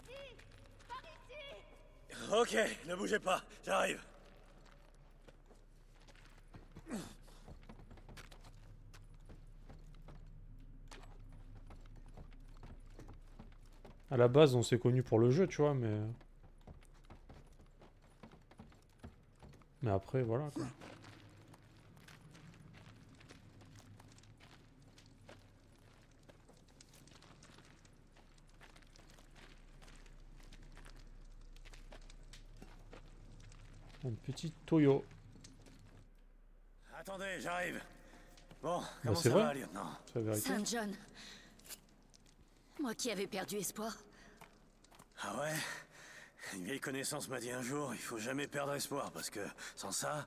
Ici! Par ici! Ok, ne bougez pas, j'arrive. À la base, on s'est connus pour le jeu, tu vois, mais... Mais après, voilà, quoi. Un petit Toyo. Attendez, j'arrive. Bon, Bah, comment c'est ça vrai. va, lieutenant? C'est la vérité. Saint John. Moi qui avais perdu espoir. Ah ouais? Une vieille connaissance m'a dit un jour, il faut jamais perdre espoir, parce que sans ça,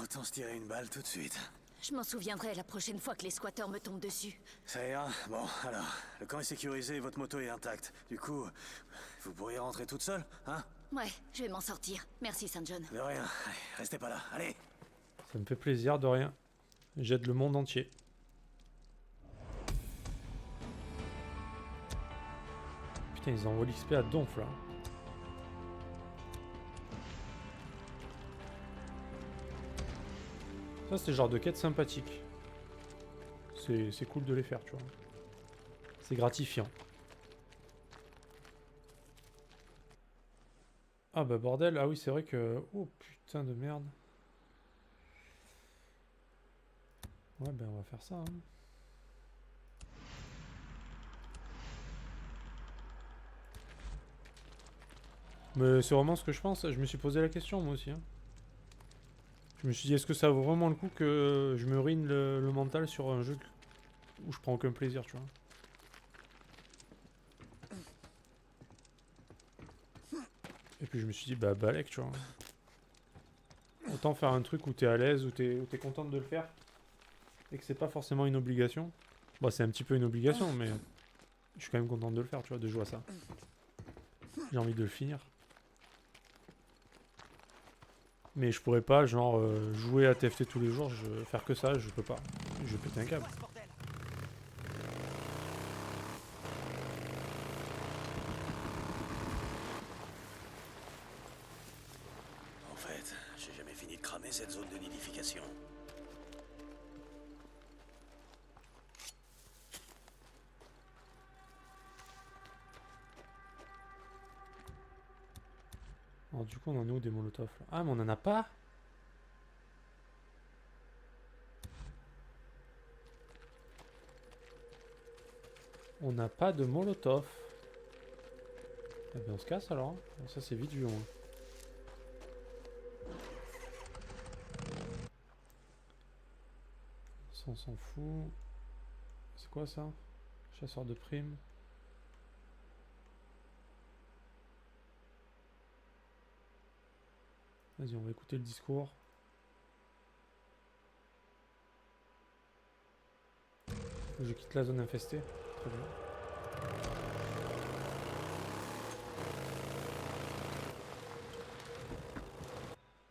autant se tirer une balle tout de suite. Je m'en souviendrai la prochaine fois que les squatteurs me tombent dessus. Ça ira? Bon, alors, le camp est sécurisé et votre moto est intacte. Du coup, vous pourriez rentrer toute seule, hein? Ouais, je vais m'en sortir. Merci, Saint John. De rien. Allez, restez pas là, allez! Ça me fait plaisir, de rien. J'aide le monde entier. Putain, ils envoient l'XP à donf, là. Ça, c'est le genre de quête sympathique. C'est cool de les faire, tu vois. C'est gratifiant. Ah bah bordel, ah oui, c'est vrai que... Oh putain de merde. Ouais, ben on va faire ça, hein. Mais c'est vraiment ce que je pense. Je me suis posé la question, moi aussi, hein. Je me suis dit, est-ce que ça vaut vraiment le coup que je me ruine le mental sur un jeu où je prends aucun plaisir, tu vois. Et puis je me suis dit, bah balèque, tu vois. Autant faire un truc où t'es à l'aise, où t'es contente de le faire. Et que c'est pas forcément une obligation. Bon, c'est un petit peu une obligation, mais je suis quand même contente de le faire, tu vois, de jouer à ça. J'ai envie de le finir. Mais je pourrais pas, genre, jouer à TFT tous les jours, faire que ça, je peux pas. Je vais péter un câble. En fait, j'ai jamais fini de cramer cette zone de nidification. Alors du coup, on en est où des molotovs là? Ah, mais on en a pas? On n'a pas de molotov. Eh bien, on se casse alors, hein. Ça, c'est vite vu, hein. Ça, on s'en fout. C'est quoi ça? Chasseur de primes. Vas-y, on va écouter le discours. Je quitte la zone infestée. Très bien.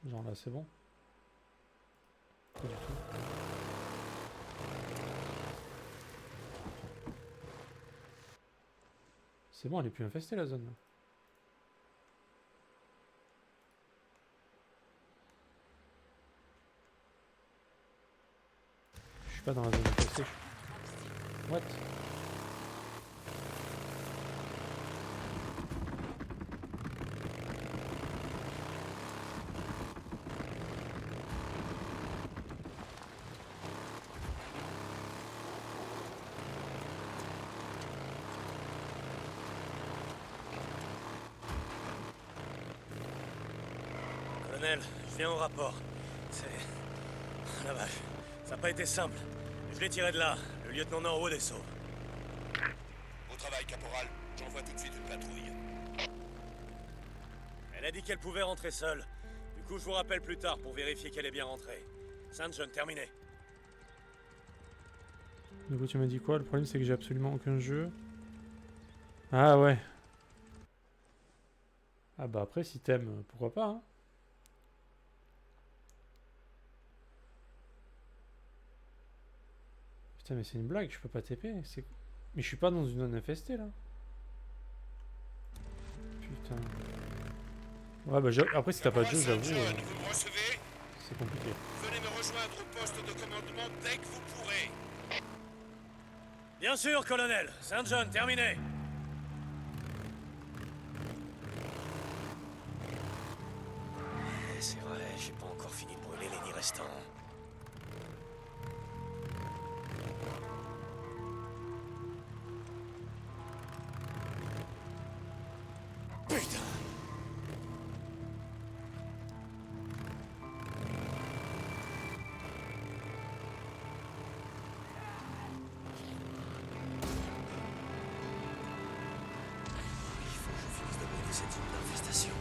Genre là, c'est bon. Pas du tout. C'est bon, elle est plus infestée la zone là. Je suis pas dans la zone infestée. What? Colonel, je viens au rapport. C'est... Oh la vache, ça n'a pas été simple. Je l'ai tiré de là. Le lieutenant Norwood est sauve. Au travail, caporal. J'envoie tout de suite une patrouille. Elle a dit qu'elle pouvait rentrer seule. Du coup, je vous rappelle plus tard pour vérifier qu'elle est bien rentrée. Saint John, terminé. Du coup, tu m'as dit quoi? Le problème, c'est que j'ai absolument aucun jeu. Ah ouais. Ah bah après, si t'aimes, pourquoi pas, hein. Putain, mais c'est une blague, je peux pas TP. Mais je suis pas dans une zone infestée, là. putain. Ouais, bah après, si t'as pas de jeu, Caporal j'avoue, Saint-John, vous me recevez? c'est compliqué. Venez me rejoindre au poste de commandement dès que vous pourrez. Bien sûr, colonel. Saint John, terminé. C'est vrai, j'ai pas encore fini de brûler les nids restants. Putain! Il faut que je finisse de brûler cette zone d'infestation.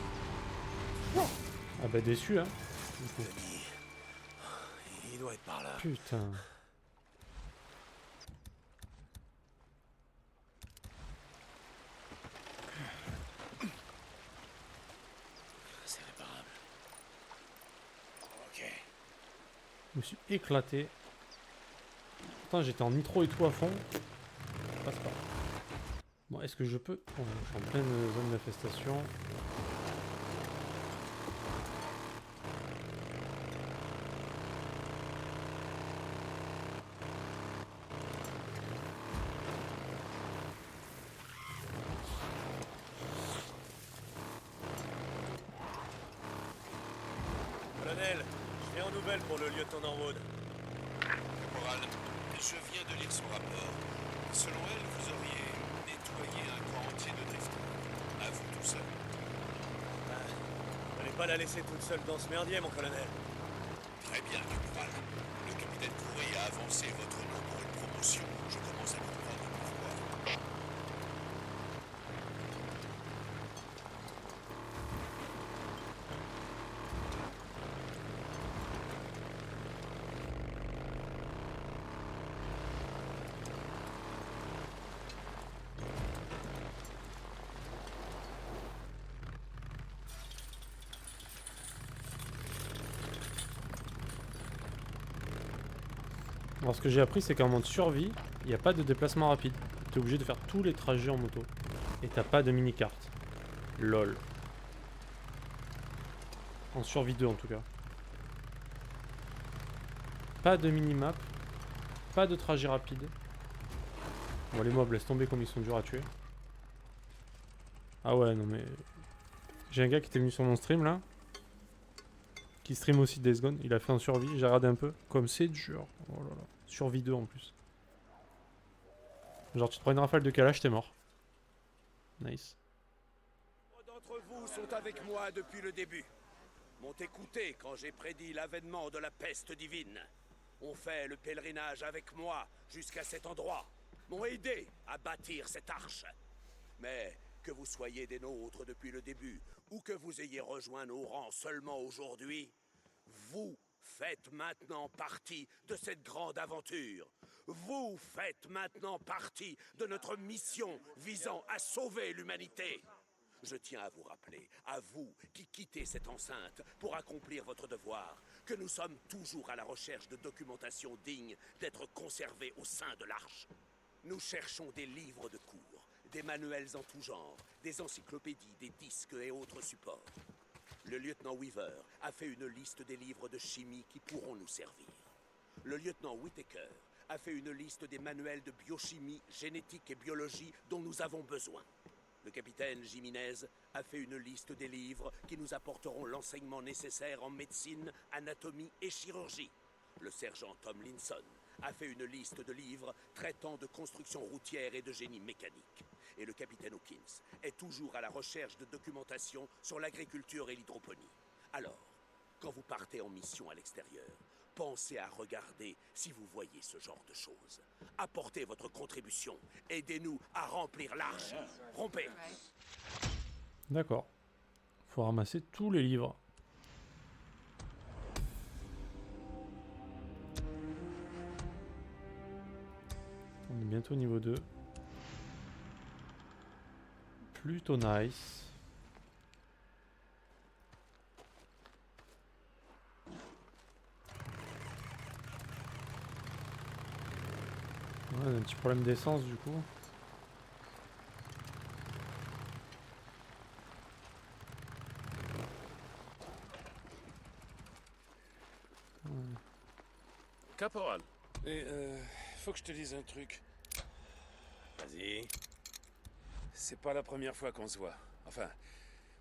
Ah bah déçu, hein. Du coup. Il doit être par là. Putain. C'est réparable. Ok. Je me suis éclaté. Putain, j'étais en nitro et tout à fond. Ça passe pas. Bon, est-ce que je peux... Oh, je suis en pleine zone d'infestation. Colonel, je viens aux nouvelles pour le lieutenant Norwood. Caporal, je viens de lire son rapport. Selon elle, vous auriez nettoyé un camp entier de drifters. À vous tout seul. Fallait pas la laisser toute seule dans ce merdier, mon colonel. Très bien, Caporal. Le capitaine Couré a avancé votre nom pour une promotion. Je commence à comprendre pourquoi. Alors ce que j'ai appris, c'est qu'en mode survie, il n'y a pas de déplacement rapide. Tu es obligé de faire tous les trajets en moto. Et t'as pas de mini-carte. LOL. En survie 2 en tout cas. Pas de mini-map. Pas de trajet rapide. Bon, les mobs, laisse tomber comme ils sont durs à tuer. Ah ouais, non mais... J'ai un gars qui était venu sur mon stream là. Qui stream aussi Days Gone. Il a fait en survie, j'ai regardé un peu. Comme c'est dur. Oh là là. Survie 2 en plus. Genre tu te prends une rafale de calage, t'es mort. Nice. Nombre d'entre vous sont avec moi depuis le début. M'ont écouté quand j'ai prédit l'avènement de la peste divine. Ont fait le pèlerinage avec moi jusqu'à cet endroit. M'ont aidé à bâtir cette arche. Mais que vous soyez des nôtres depuis le début ou que vous ayez rejoint nos rangs seulement aujourd'hui, vous faites maintenant partie de cette grande aventure. Vous faites maintenant partie de notre mission visant à sauver l'humanité. Je tiens à vous rappeler, à vous qui quittez cette enceinte pour accomplir votre devoir, que nous sommes toujours à la recherche de documentation digne d'être conservée au sein de l'Arche. Nous cherchons des livres de cours, des manuels en tout genre, des encyclopédies, des disques et autres supports. Le lieutenant Weaver a fait une liste des livres de chimie qui pourront nous servir. Le lieutenant Whittaker a fait une liste des manuels de biochimie, génétique et biologie dont nous avons besoin. Le capitaine Jiménez a fait une liste des livres qui nous apporteront l'enseignement nécessaire en médecine, anatomie et chirurgie. Le sergent Tomlinson a fait une liste de livres traitant de construction routière et de génie mécanique. Et le capitaine Hawkins est toujours à la recherche de documentation sur l'agriculture et l'hydroponie. Alors, quand vous partez en mission à l'extérieur, pensez à regarder si vous voyez ce genre de choses. Apportez votre contribution. Aidez-nous à remplir l'arche. Rompez. D'accord. Faut ramasser tous les livres. On est bientôt au niveau 2. Plutôt nice. Ouais, on a un petit problème d'essence du coup. Caporal. Et faut que je te dise un truc. Vas-y. C'est pas la première fois qu'on se voit. Enfin,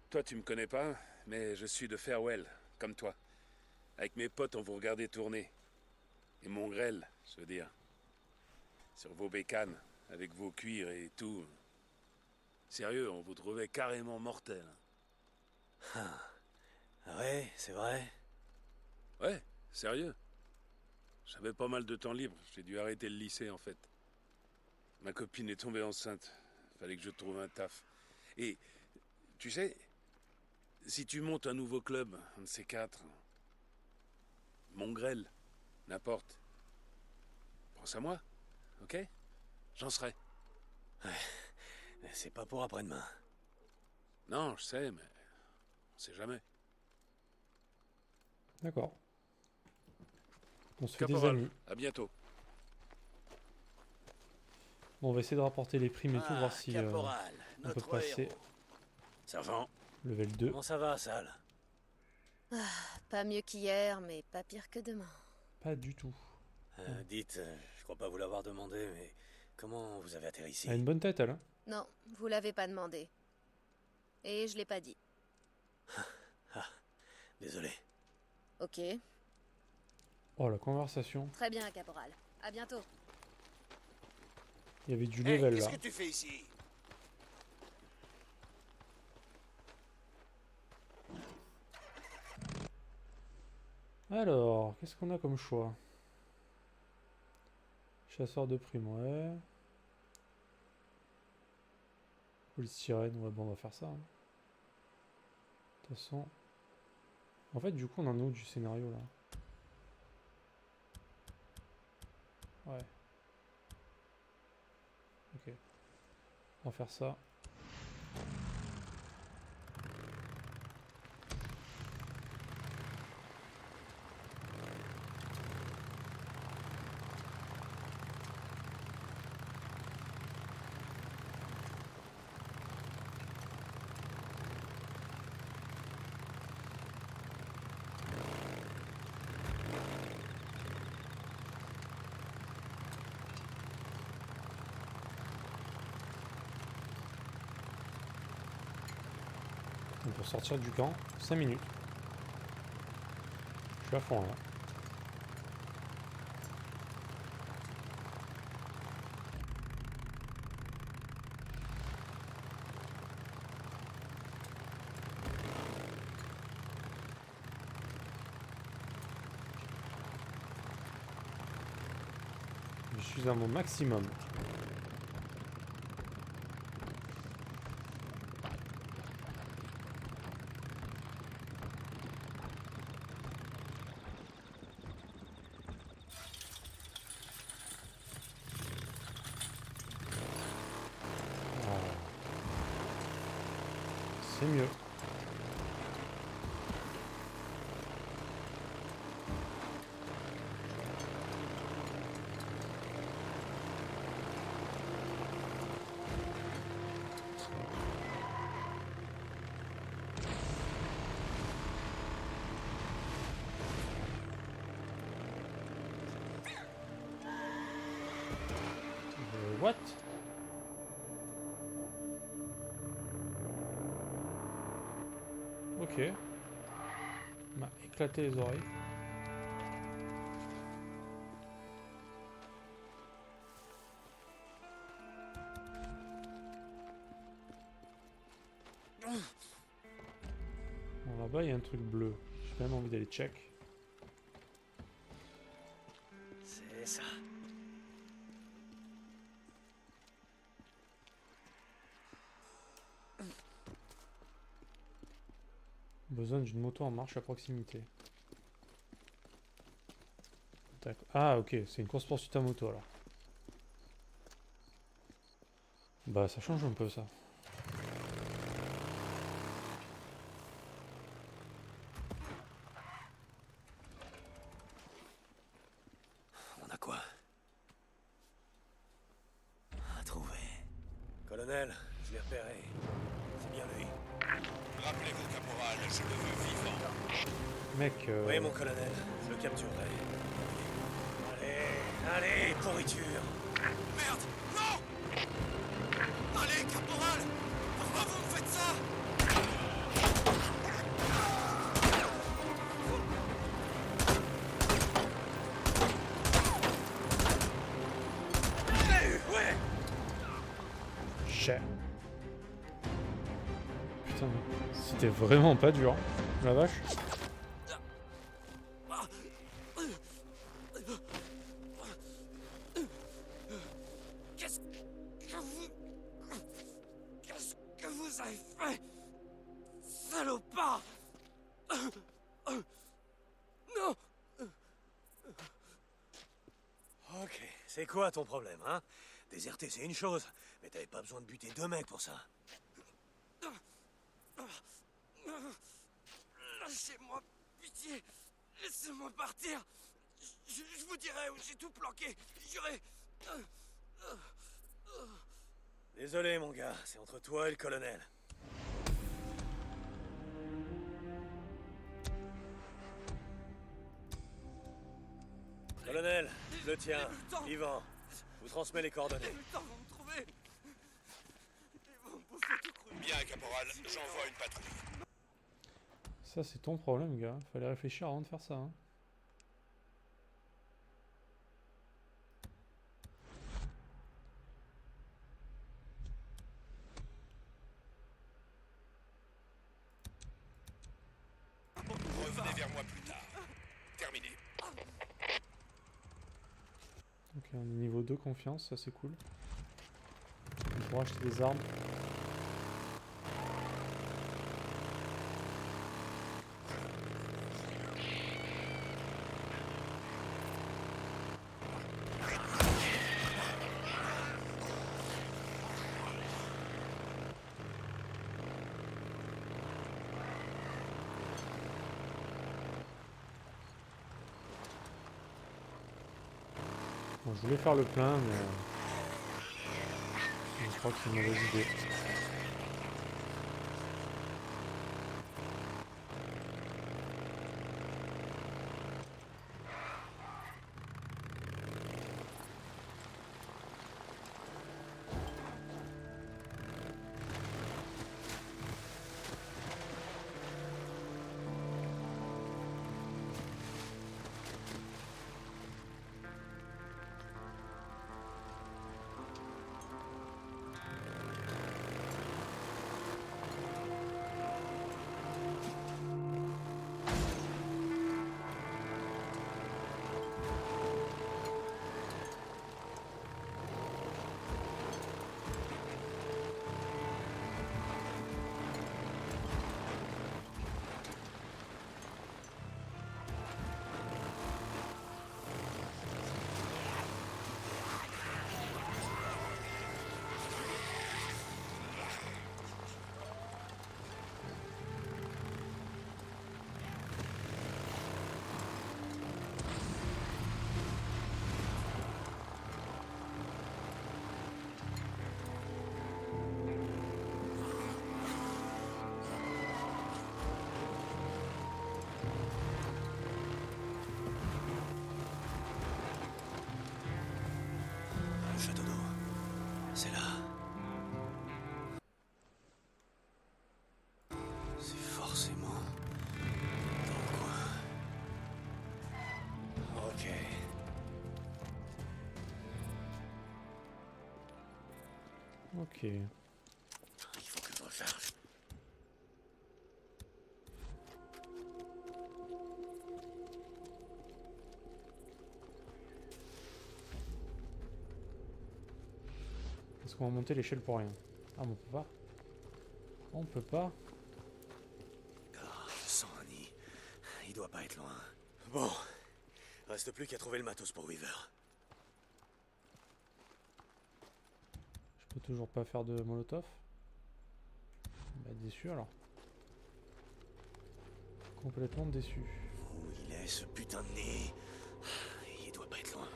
toi tu me connais pas, mais je suis de Farewell, comme toi. Avec mes potes, on vous regardait tourner. Et mon grêle, je veux dire. Sur vos bécanes, avec vos cuirs et tout. Sérieux, on vous trouvait carrément mortel. Ah ouais, c'est vrai. Ouais, sérieux. J'avais pas mal de temps libre, j'ai dû arrêter le lycée en fait. Ma copine est tombée enceinte, fallait que je trouve un taf. Et, tu sais, si tu montes un nouveau club, un de ces quatre, Mongrel, n'importe, pense à moi, ok? J'en serai. Mais c'est pas pour après-demain. Non, je sais, mais on sait jamais. D'accord. On se fait des Caporal, amis. à bientôt. Bon, on va essayer de rapporter les primes et tout, voir si Caporal, on peut notre passer héros. Sergent, level 2. comment ça va, Sal? Pas mieux qu'hier, mais pas pire que demain. Pas du tout. Dites, je crois pas vous l'avoir demandé, mais comment vous avez atterri ici? Elle a une bonne tête, elle. Hein. Non, vous l'avez pas demandé. Et je l'ai pas dit. Désolé. Ok. Oh, la conversation. Très bien, caporal. À bientôt. Il y avait du Hey, level qu'est-ce là. que tu fais ici? Alors, qu'est-ce qu'on a comme choix? Chasseur de primes, ouais. Police sirène, ouais, bon, on va faire ça. Hein. De toute façon. En fait, du coup, on en est où du scénario là? Ouais. Ok. On va faire ça. Donc pour sortir du camp, 5 minutes. Je suis à fond là. Je suis à mon maximum. C'est mieux. What? Ok. On m'a éclaté les oreilles. Bon, là-bas, il y a un truc bleu. J'ai quand même envie d'aller check. C'est ça. Besoin d'une moto en marche à proximité. D'accord. Ah, ok, c'est une course-poursuite à moto alors. Bah, ça change un peu ça. On a quoi? À trouver. Colonel, je l'ai repéré. C'est bien lui. Rappelez-vous, caporal, je le veux vivant. Mec, Oui, mon colonel, je le capturerai. Allez, pourriture. Merde! Non! Allez, caporal! Pourquoi vous me faites ça? Ouais! Cher. Putain, mais c'était vraiment pas dur. La vache. Qu'est-ce que vous avez fait? Salopard! Non! Ok, c'est quoi ton problème, hein? Déserter, c'est une chose, mais t'avais pas besoin de buter 2 mecs pour ça. Lâchez-moi, pitié! Laissez-moi partir! Je vous dirai où j'ai tout planqué, jurez! Désolé, mon gars, c'est entre toi et le colonel. Colonel, je le tiens. Yvan, vous transmets les coordonnées. Le temps vont me trouver! Ils vont me bouffer tout cru! Bien, caporal, j'envoie une patrouille. Ça, c'est ton problème, gars. Fallait réfléchir avant de faire ça. Hein. Revenez vers moi plus tard. Terminé. Ok, on est niveau 2 confiance, ça c'est cool. On pourra acheter des armes. Bon, je voulais faire le plein, mais je crois que c'est une mauvaise idée. Le château d'eau, c'est là. C'est forcément dans le coin. Ok. Ok. Il faut que je recharge. Est-ce qu'on va monter l'échelle pour rien? Ah, mais on peut pas. On peut pas. Oh, je sens un nid. Il doit pas être loin. Bon. Reste plus qu'à trouver le matos pour Weaver. Je peux toujours pas faire de molotov. Bah déçu alors. Complètement déçu. Où il est, ce putain de nid? Il doit pas être loin.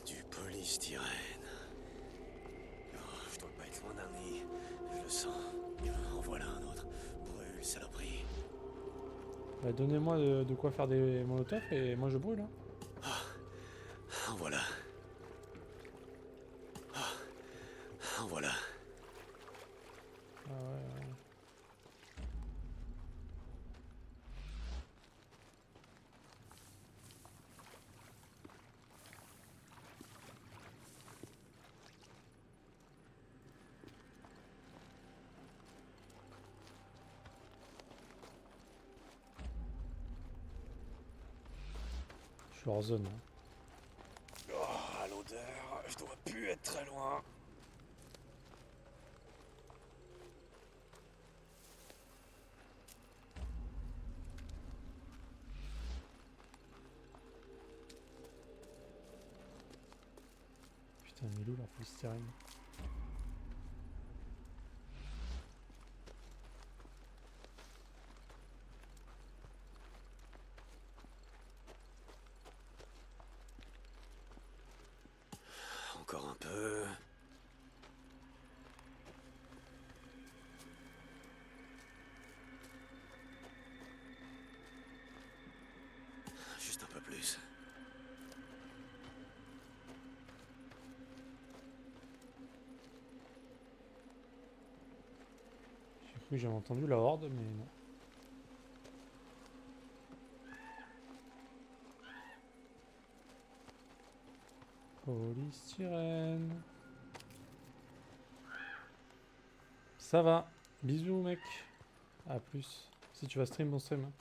Du polystyrène. Oh, je dois pas être loin d'un nid. Je le sens. En voilà un autre. Brûle, saloperie. Bah, donnez-moi de quoi faire des molotovs et moi je brûle. Hein. En voilà. En voilà. Ah ouais, ouais. Je suis hors zone. Hein. Oh, l'odeur, je dois plus être très loin. Putain, mais il est où leur polystyrène? Encore un peu. Juste un peu plus. J'ai cru que j'avais entendu la horde, mais non. Polystyrène. Ça va. Bisous mec. A plus. Si tu vas stream, bon stream. Hein.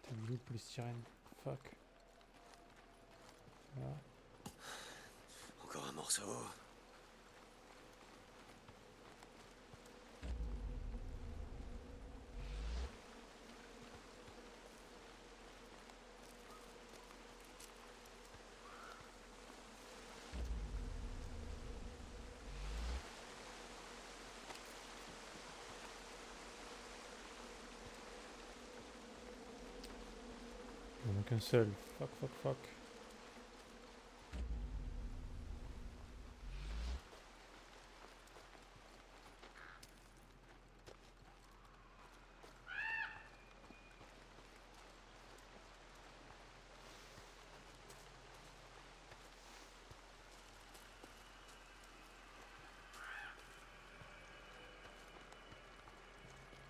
Putain, il est où le polystyrène? Fuck. Voilà. Encore un morceau. Il en manque un seul. Fuck, fuck, fuck.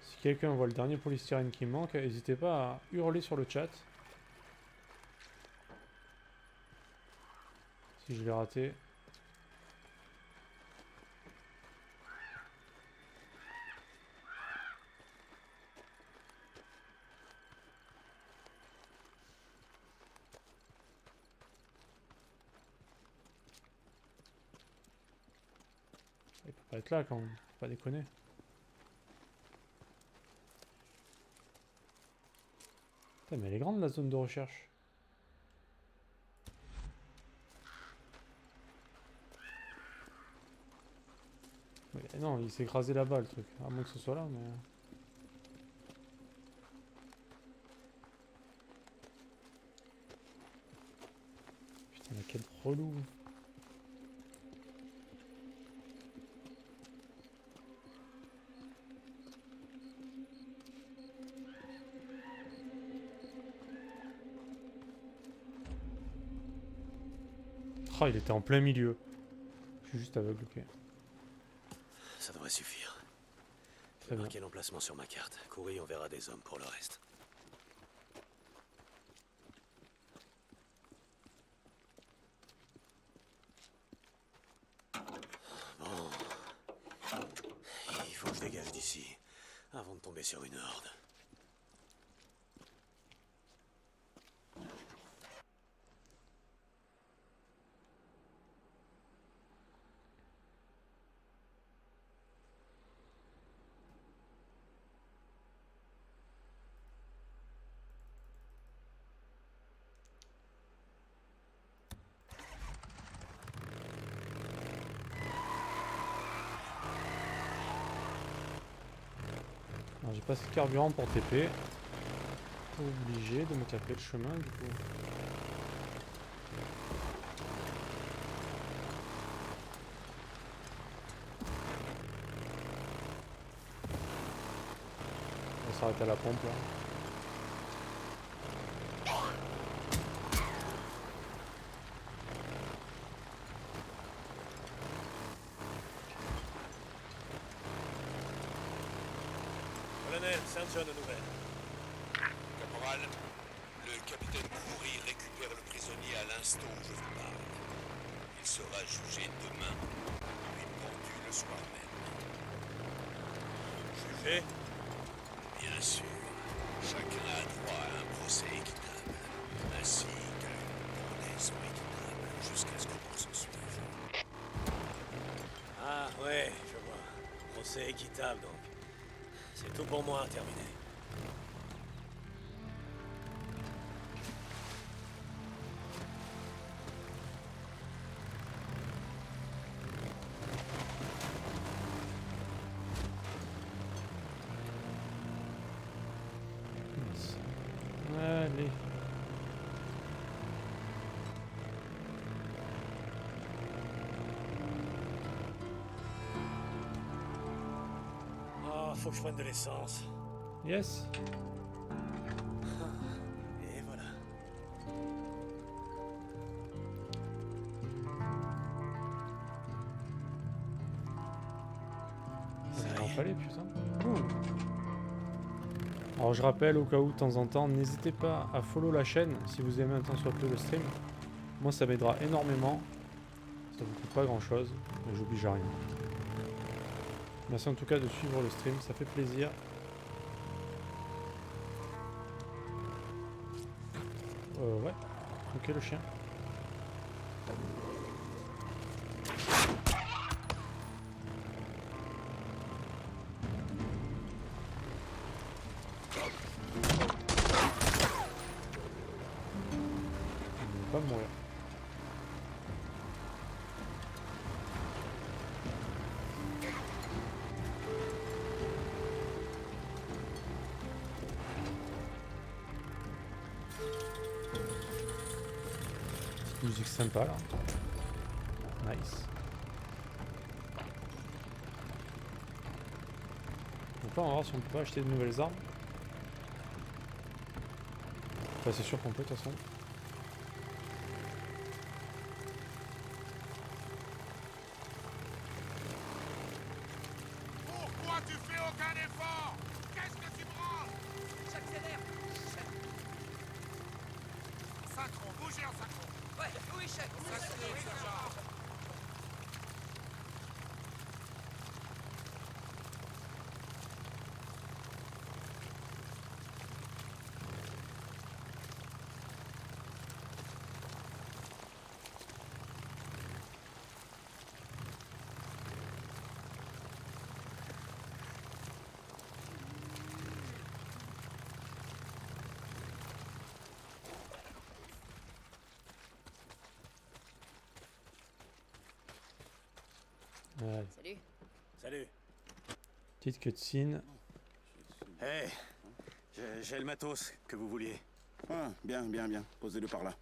Si quelqu'un voit le dernier polystyrène qui manque, n'hésitez pas à hurler sur le chat. Si je l'ai raté. Il peut pas être là quand même, faut pas déconner. Putain, mais elle est grande la zone de recherche. Mais non, il s'est écrasé là-bas le truc. À moins que ce soit là, mais. Putain, mais quel relou. Ah, il était en plein milieu. Je suis juste aveugle, ok. Ça devrait suffire. Très J'ai bien. marqué l'emplacement sur ma carte. Courrier, on verra des hommes pour le reste. Bon. Il faut que je dégage d'ici, avant de tomber sur une horde. Alors, j'ai pas assez de carburant pour TP. Obligé de me taper le chemin du coup. arrêter à la pompe là. Colonel, Saint John aux nouvelles. Caporal, le capitaine Khoury récupère le prisonnier à l'instant où je vous parle. Il sera jugé demain, puis pendu le soir même. Jugé? Bien sûr, chacun a droit à un procès équitable, ainsi qu'à une condamnation équitable, jusqu'à ce que l'on s'en suive. Ah ouais, je vois. Procès équitable donc. C'est tout pour moi, terminé. Allez. Oh, faut que je prenne de l'essence. Yes. Et voilà. Il en fallait, putain. Ouh. Alors je rappelle au cas où de temps en temps, n'hésitez pas à follow la chaîne si vous aimez un tant soit peu le stream. Moi ça m'aidera énormément. Ça vous coûte pas grand chose, mais j'oblige à rien. Merci en tout cas de suivre le stream, ça fait plaisir. Ouais. Ok le chien. Il va pas mourir. Petite musique sympa là. Nice. Donc là on va voir si on peut acheter de nouvelles armes. Enfin c'est sûr qu'on peut de toute façon. Pourquoi tu fais aucun effort? Qu'est-ce que tu branles? J'accélère. Synchro, bougez en synchro. Ouais, oui, chef. Synchro, sergent. Ouais. Salut. Salut. Petite cutscene. Hey, j'ai le matos que vous vouliez. Ah, bien. Posez-le par là.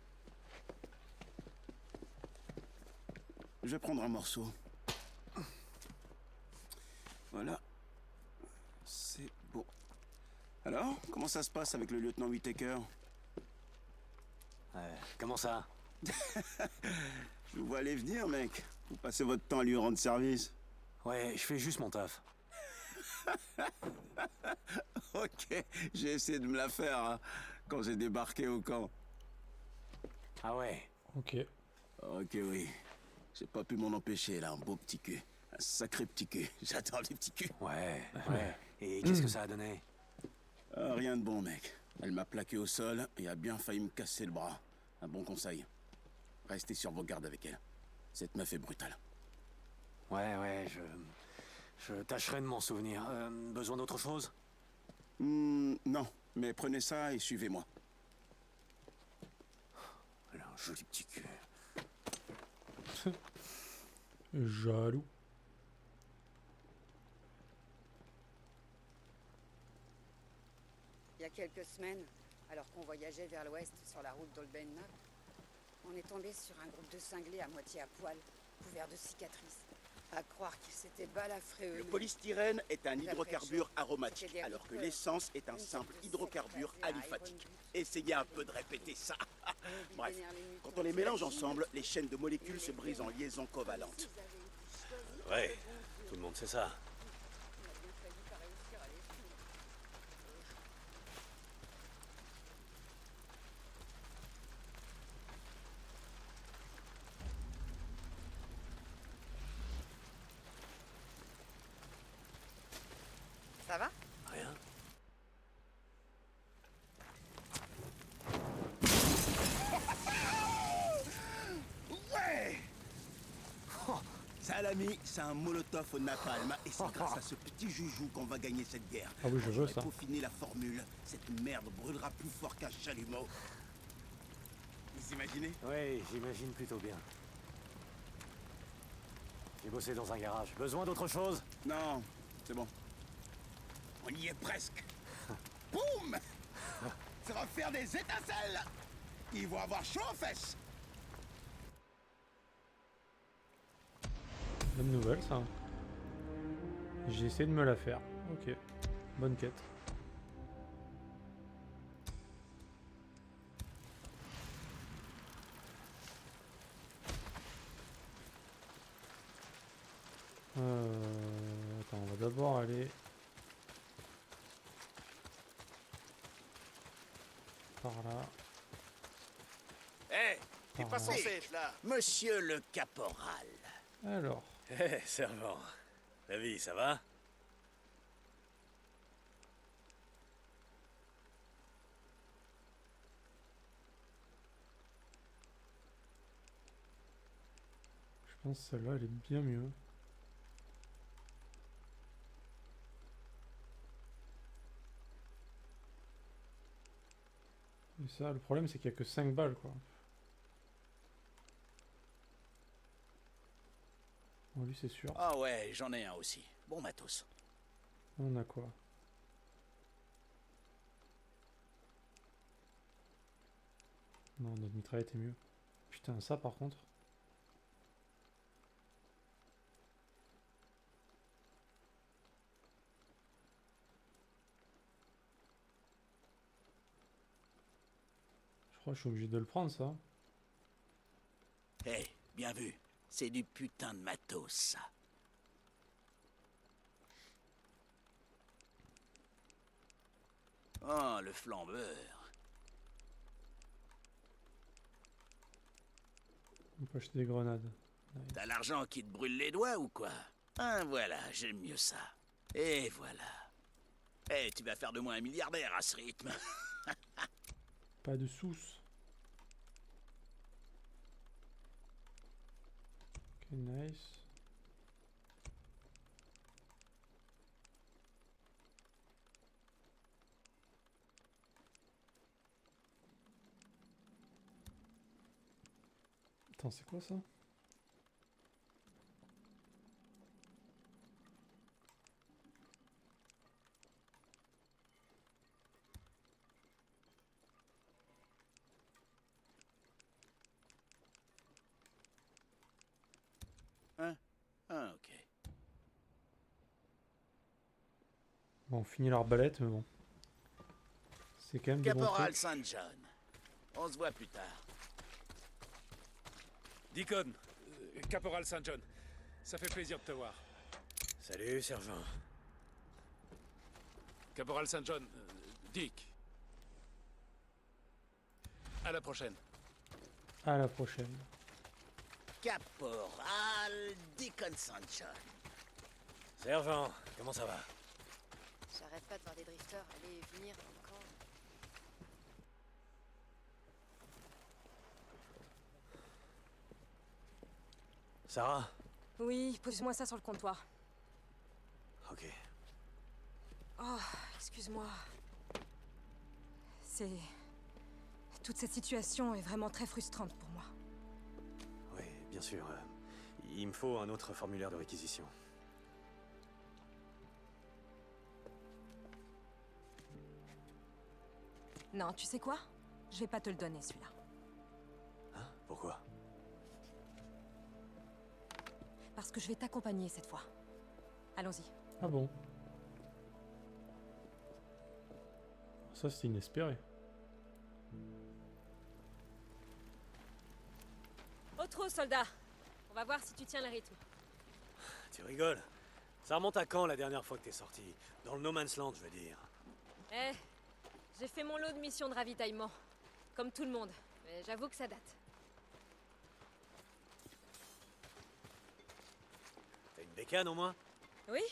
Je vais prendre un morceau. Voilà. C'est bon. Alors, comment ça se passe avec le lieutenant Whittaker? Comment ça? Je vous vois aller venir, mec. Vous passez votre temps à lui rendre service. Ouais, je fais juste mon taf. Ok, j'ai essayé de me la faire hein, quand j'ai débarqué au camp. Ah ouais. Ok. Ok, oui. J'ai pas pu m'en empêcher, là, un beau petit cul. Un sacré petit cul. J'adore les petits culs. Ouais. Et qu'est-ce que ça a donné? Ah, rien de bon, mec. Elle m'a plaqué au sol et a bien failli me casser le bras. Un bon conseil. Restez sur vos gardes avec elle. Cette meuf est brutale. Ouais, je tâcherai de m'en souvenir. Besoin d'autre chose? Non, mais prenez ça et suivez-moi. Elle a un joli petit cul. Jaloux. Il y a quelques semaines, alors qu'on voyageait vers l'ouest sur la route d'Olbenna, on est tombé sur un groupe de cinglés à moitié à poil, couverts de cicatrices. À croire qu'il s'était balafré Le eux-mêmes. polystyrène est un Très hydrocarbure chaud. aromatique, C'était des alors que ricoles. l'essence est un Une simple sorte de hydrocarbure secte à aliphatique. Iron Essayez un peu de répéter ça. On Bref, vénère les mutants quand on les de mélange la Chine. ensemble, les chaînes de molécules se brisent en liaisons covalentes. S'ils avaient été choisis par Ouais, le bon Dieu. tout le monde sait ça. On a bien failli pas réussir à les suivre. Ça va? Rien. Ouais. Ça, l'ami, c'est un molotov au napalm, et c'est grâce à ce petit joujou qu'on va gagner cette guerre. Ah oui, je veux J'aurais ça. peaufiné la formule, cette merde brûlera plus fort qu'un chalumeau. Vous imaginez? Oui, j'imagine plutôt bien. J'ai bossé dans un garage. Besoin d'autre chose? Non, c'est bon. On y est presque. Boum! Ça va faire des étincelles! Ils vont avoir chaud aux fesses! Bonne nouvelle ça. J'ai essayé de me la faire. Ok. Bonne quête. Attends, on va d'abord aller par là. Hé! T'es pas censé être là! Monsieur le caporal. Alors, Hé, servant. La vie, ça va? je pense que celle-là elle est bien mieux. Et ça, le problème c'est qu'il n'y a que 5 balles quoi. Bon, lui c'est sûr. Ah ouais, j'en ai un aussi. Bon matos. On a quoi? Non, notre mitraillette est mieux. Putain, ça par contre. Je crois que je suis obligé de le prendre ça. Hé, bien vu. C'est du putain de matos, ça. Oh, le flambeur. On peut acheter des grenades. T'as l'argent qui te brûle les doigts ou quoi? Ah, voilà, j'aime mieux ça. Et voilà. Eh, tu vas faire de moi un milliardaire à ce rythme. Pas de sous. Ok, nice. Attends, c'est quoi ça? Hein? Ah, ok. Bon, on finit l'arbalète, mais bon. C'est quand même des bons Caporal trucs. St. John. On se voit plus tard. Deacon, Caporal St. John, ça fait plaisir de te voir. Salut, sergent. Caporal St. John, Dick. À la prochaine. À la prochaine. Caporal Deacon St. John. Sergent, comment ça va? J'arrête pas de voir des drifters aller et venir encore. Sarah? Oui, pose-moi ça sur le comptoir. Ok. Oh, excuse-moi. C'est... Toute cette situation est vraiment très frustrante pour moi. Oui, bien sûr. Il me faut un autre formulaire de réquisition. Non, tu sais quoi? Je vais pas te le donner, celui-là. Hein? Pourquoi? parce que je vais t'accompagner cette fois. Allons-y. Ah bon? Ça, c'est inespéré. Au trot, soldat. On va voir si tu tiens le rythme. Tu rigoles? Ça remonte à quand la dernière fois que t'es sorti? Dans le No Man's Land, je veux dire. Eh, j'ai fait mon lot de missions de ravitaillement. Comme tout le monde. Mais j'avoue que ça date. T'as une bécane au moins? Oui,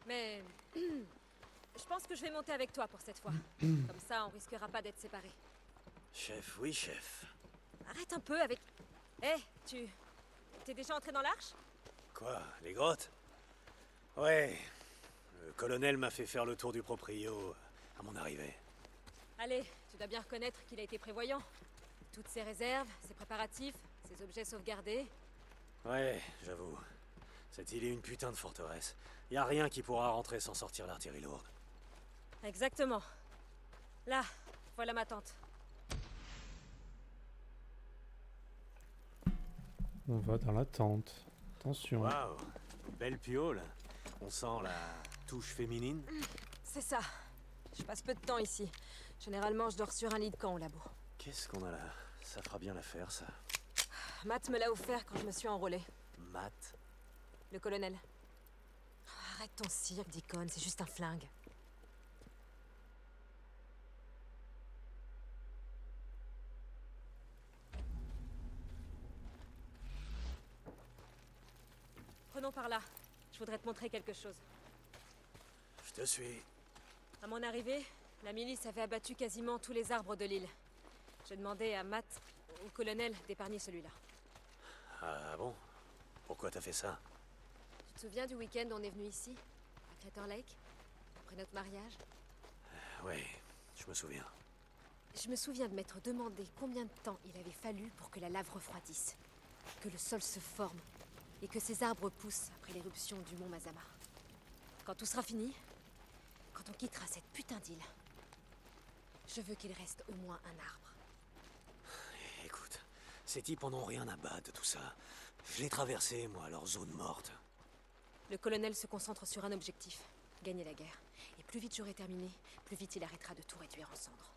mais... je pense que je vais monter avec toi pour cette fois. Comme ça, on risquera pas d'être séparés. Chef, oui, chef. Arrête un peu avec... Eh, t'es déjà entré dans l'arche? Quoi? Les grottes? Ouais. Le colonel m'a fait faire le tour du proprio à mon arrivée. Allez, tu dois bien reconnaître qu'il a été prévoyant. Toutes ses réserves, ses préparatifs, ses objets sauvegardés. Ouais, j'avoue. Cette île est une putain de forteresse. Y a rien qui pourra rentrer sans sortir l'artillerie lourde. Exactement. Là, voilà ma tente. On va dans la tente. Attention. Waouh, belle piole. On sent la touche féminine. C'est ça. Je passe peu de temps ici. Généralement, je dors sur un lit de camp au labo. Qu'est-ce qu'on a là? Ça fera bien l'affaire, ça. Matt me l'a offert quand je me suis enrôlée. Matt? Le colonel. Arrête ton cirque, Deacon, c'est juste un flingue. Prenons par là. Je voudrais te montrer quelque chose. Je te suis. À mon arrivée, la milice avait abattu quasiment tous les arbres de l'île. J'ai demandé à Matt, au colonel, d'épargner celui-là. Ah bon? Pourquoi t'as fait ça? Tu te souviens du week-end où on est venu ici, à Crater Lake, après notre mariage? Ouais, je me souviens. Je me souviens de m'être demandé combien de temps il avait fallu pour que la lave refroidisse, que le sol se forme, et que ces arbres poussent après l'éruption du mont Mazama. Quand tout sera fini, quand on quittera cette putain d'île, je veux qu'il reste au moins un arbre. Écoute, ces types en ont rien à battre de tout ça. Je l'ai traversé, moi, leur zone morte. Le colonel se concentre sur un objectif, gagner la guerre. Et plus vite j'aurai terminé, plus vite il arrêtera de tout réduire en cendres.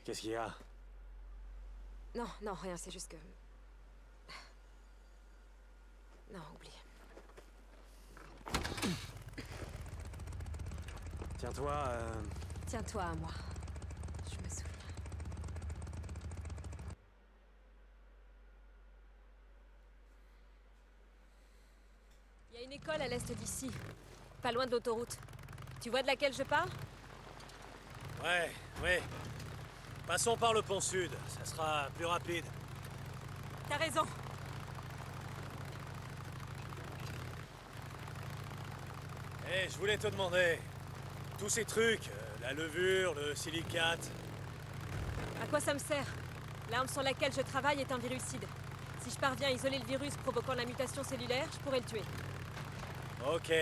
Qu'est-ce qu'il y a? Non, non, rien, c'est juste que... Non, oublie. Tiens-toi, Tiens-toi à moi. Je me souviens. Il y a une école à l'est d'ici, pas loin de l'autoroute. Tu vois de laquelle je parle? Ouais, ouais. Passons par le pont sud, ça sera plus rapide. T'as raison. Eh, je voulais te demander, tous ces trucs, la levure, le silicate... À quoi ça me sert? L'arme sur laquelle je travaille est un virucide. Si je parviens à isoler le virus provoquant la mutation cellulaire, je pourrais le tuer. Ok.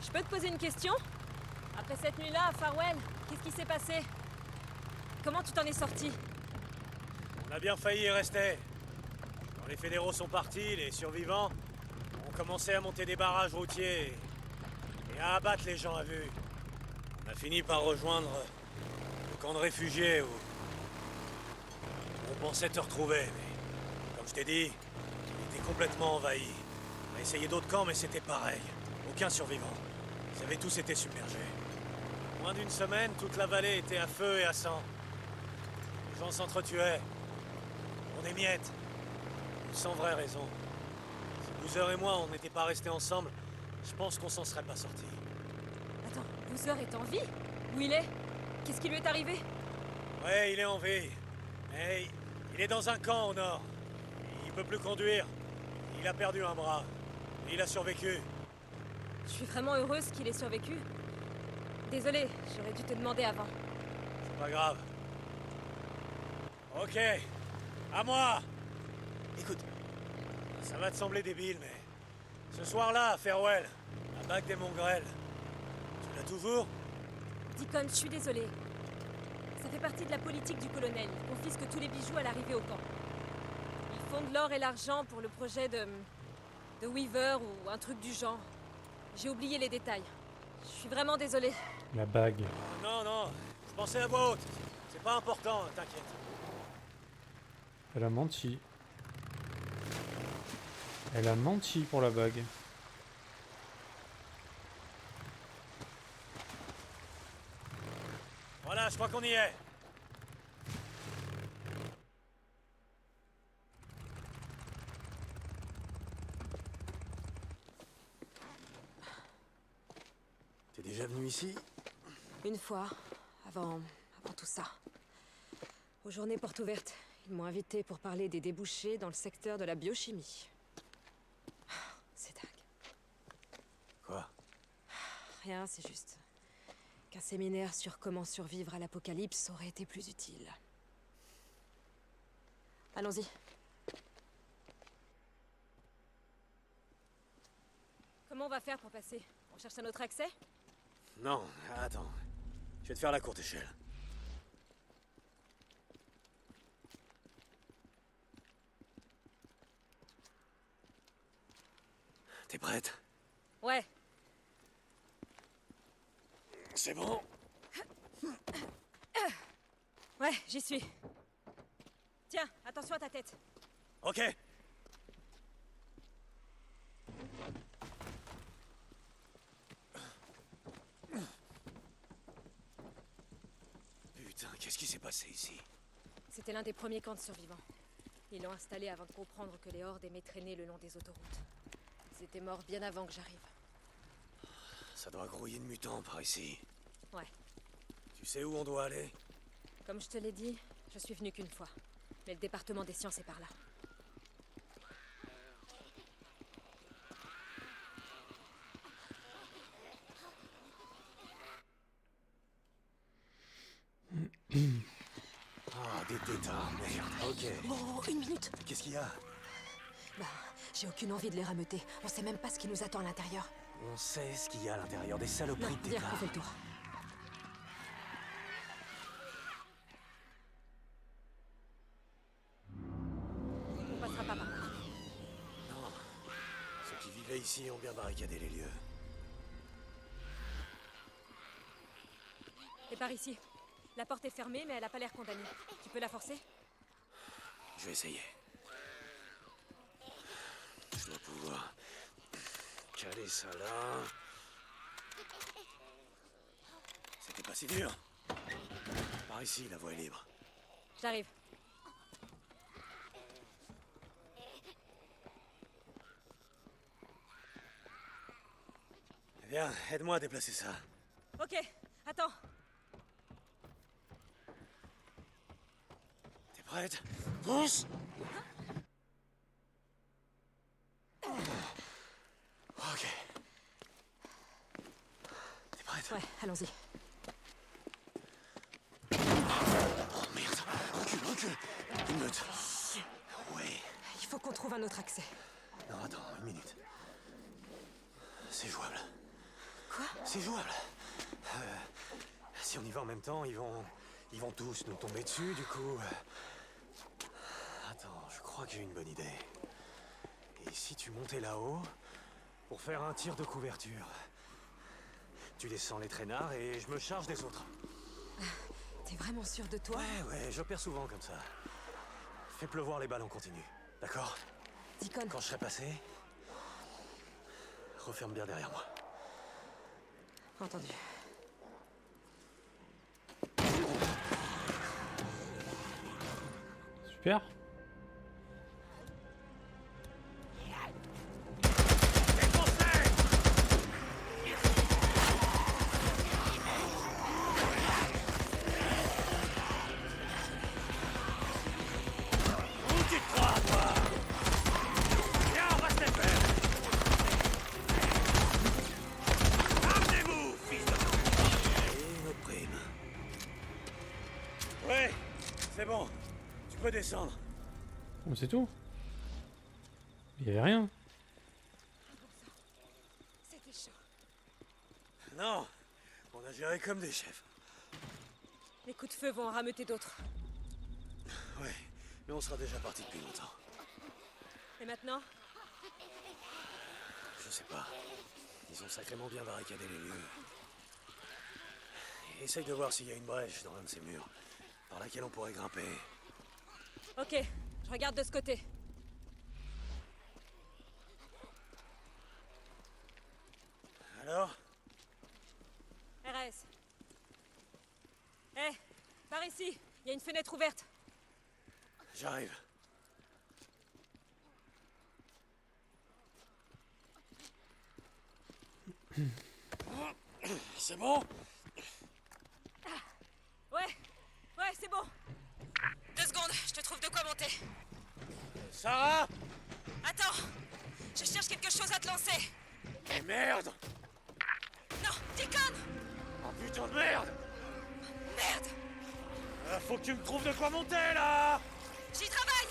Je peux te poser une question? Après cette nuit-là, à Farwell, qu'est-ce qui s'est passé? Comment tu t'en es sorti? On a bien failli y rester. Quand les fédéraux sont partis, les survivants ont commencé à monter des barrages routiers et à abattre les gens à vue. On a fini par rejoindre le camp de réfugiés où on pensait te retrouver, mais comme je t'ai dit, il était complètement envahi. On a essayé d'autres camps, mais c'était pareil. Aucun survivant. Ils avaient tous été submergés. En moins d'une semaine, toute la vallée était à feu et à sang. Les gens s'entretuaient. Pour des miettes. Sans vraie raison. Boozer et moi, on n'était pas restés ensemble, je pense qu'on s'en serait pas sortis. Attends, Boozer est en vie? Où il est? Qu'est-ce qui lui est arrivé? Ouais, il est en vie. Mais il est dans un camp au nord. Il peut plus conduire. Il a perdu un bras. Et il a survécu. Je suis vraiment heureuse qu'il ait survécu. Désolée, j'aurais dû te demander avant. C'est pas grave. Ok. À moi. Écoute, ça va te sembler débile, mais... Ce soir-là, à Farewell, la bague des Mongrels. Tu l'as toujours? Deacon, je suis désolée. Ça fait partie de la politique du colonel. Il confisque tous les bijoux à l'arrivée au camp. Ils font de l'or et l'argent pour le projet de Weaver ou un truc du genre. J'ai oublié les détails. Je suis vraiment désolée. La bague. Non, non, je pensais à voix haute. C'est pas important, t'inquiète. Elle a menti. Elle a menti pour la bague. Voilà, je crois qu'on y est. T'es déjà venu ici? Une fois, avant tout ça. Aux journées portes ouvertes, ils m'ont invité pour parler des débouchés dans le secteur de la biochimie. C'est dingue. Quoi? Rien, c'est juste qu'un séminaire sur comment survivre à l'apocalypse aurait été plus utile. Allons-y. Comment on va faire pour passer? On cherche un autre accès? Non, attends. Je vais te faire la courte échelle. T'es prête? Ouais. C'est bon? Ouais, j'y suis. Tiens, attention à ta tête. Ok. Putain, qu'est-ce qui s'est passé ici? C'était l'un des premiers camps de survivants. Ils l'ont installé avant de comprendre que les hordes aimaient traîner le long des autoroutes. Ils étaient morts bien avant que j'arrive. Ça doit grouiller de mutants par ici. Ouais. Tu sais où on doit aller? Comme je te l'ai dit, je suis venue qu'une fois. Mais le département des sciences est par là. Ah, des tétards, merde, ok. Oh, une minute. Qu'est-ce qu'il y a? Bah, j'ai aucune envie de les rameuter. On sait même pas ce qui nous attend à l'intérieur. On sait ce qu'il y a à l'intérieur, des saloperies de Viens, on tétards. fait le tour. On passera pas par là. Non. Ceux qui vivaient ici ont bien barricadé les lieux. Et par ici. La porte est fermée, mais elle a pas l'air condamnée. Tu peux la forcer? Je vais essayer. Je dois pouvoir caler ça là. C'était pas si dur. Par ici, la voie est libre. J'arrive. Viens, aide-moi à déplacer ça. Ok, attends. T'es prête? Fonce! Ok. T'es prête? Ouais, allons-y. Oh merde! Recule, recule! Une minute. Ouais. Il faut qu'on trouve un autre accès. Non, attends, une minute. C'est jouable. Quoi? C'est jouable. Si on y va en même temps, ils vont tous nous tomber dessus, du coup... Attends, je crois que j'ai une bonne idée. Et si tu montais là-haut, pour faire un tir de couverture, tu descends les traînards et je me charge des autres. T'es vraiment sûr de toi? Ouais, j'opère souvent comme ça. Fais pleuvoir les balles en continu, d'accord? Deacon. Quand je serai passé, referme bien derrière moi. Entendu. Super. peut descendre. Bon, c'est tout. Il y avait rien. C'était chaud. Non, on a géré comme des chefs. Les coups de feu vont en rameuter d'autres. Ouais, mais on sera déjà parti depuis longtemps. Et maintenant? Je sais pas. Ils ont sacrément bien barricadé les lieux. Essaye de voir s'il y a une brèche dans l'un de ces murs, par laquelle on pourrait grimper. Ok, je regarde de ce côté. Alors? RS. Par ici. Il y a une fenêtre ouverte. J'arrive. C'est bon? Ouais, c'est bon. 2 secondes, je te trouve de quoi monter. Sarah? Attends, je cherche quelque chose à te lancer. Mais merde! Non, déconne! Oh putain de merde! Merde! Faut que tu me trouves de quoi monter là! J'y travaille!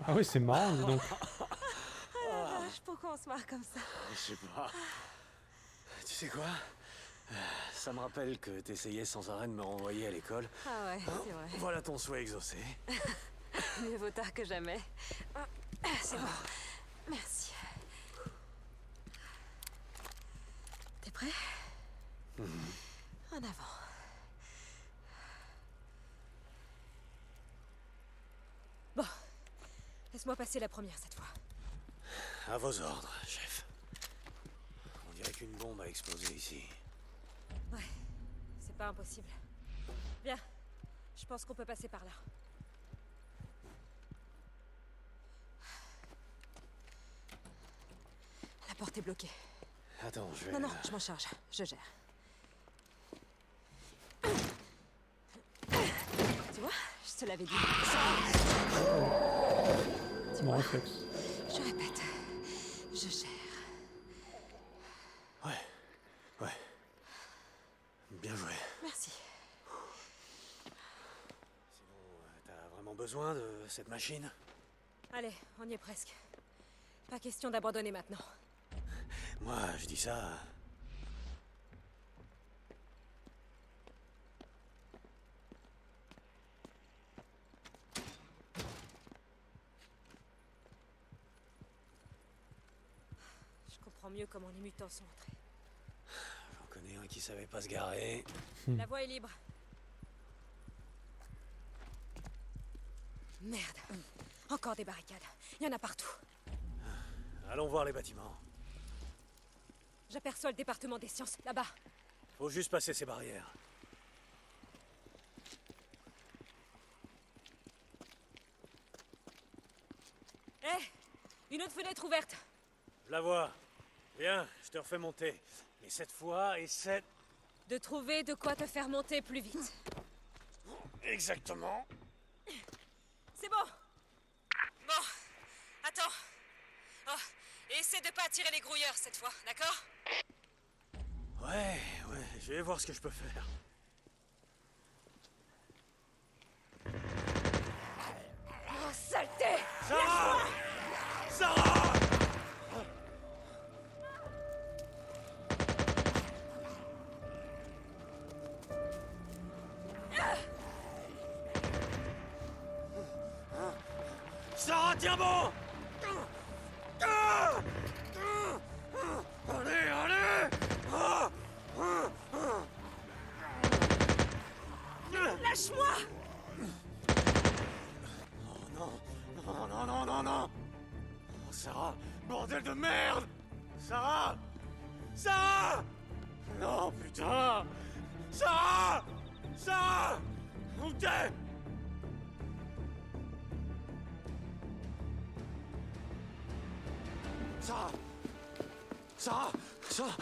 Ah oui, c'est marrant, dis donc. Pourquoi on se marre comme ça? Je sais pas. Tu sais quoi? Ça me rappelle que t'essayais sans arrêt de me renvoyer à l'école. Ah ouais, c'est vrai. Voilà ton souhait exaucé. Mieux vaut tard que jamais. C'est bon. Merci. T'es prêt? En avant. Bon. Laisse-moi passer la première cette fois. À vos ordres, chef. On dirait qu'une bombe a explosé ici. Ouais, c'est pas impossible. Bien, je pense qu'on peut passer par là. La porte est bloquée. Attends, je vais... Non, non, je m'en charge. Je gère. Tu vois, je te l'avais dit. Mon réflexe. Je répète, je gère. Ouais. Bien joué. Merci. Sinon, t'as vraiment besoin de cette machine? Allez, on y est presque. Pas question d'abandonner maintenant. Moi, je dis ça... Je comprends mieux comment les mutants sont entrés. J'en connais un qui savait pas se garer. La voie est libre. Merde. Encore des barricades. Il y en a partout. Allons voir les bâtiments. J'aperçois le département des sciences, là-bas. Faut juste passer ces barrières. Une autre fenêtre ouverte. Je la vois. Viens, je te refais monter. Mais cette fois, essaie... De trouver de quoi te faire monter plus vite. Exactement. C'est bon. Bon, attends. Oh, et essaie de pas attirer les grouilleurs cette fois, d'accord? Ouais, je vais voir ce que je peux faire. Oh, saleté! Sarah! Sarah! Sarah, tiens bon! Allez! Lâche-moi! Non! Oh, Sarah! Bordel de merde! Sarah! Non, putain! Sarah! Où t'es? Sarah! Sarah! Sarah!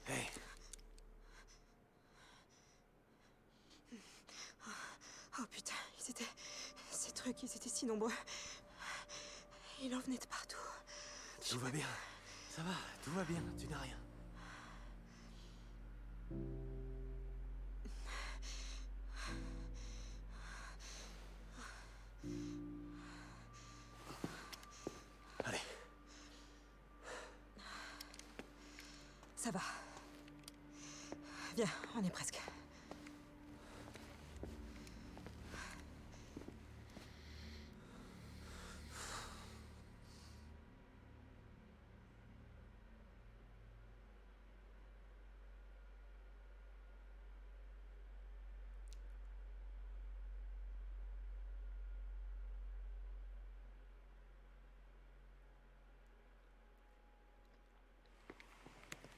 Hey. Oh putain, ils étaient... Ces trucs, ils étaient si nombreux. Il en venait de partout. Tout va bien. Ça va, tout va bien, tu n'as rien. Allez. Ça va. Viens, on est presque.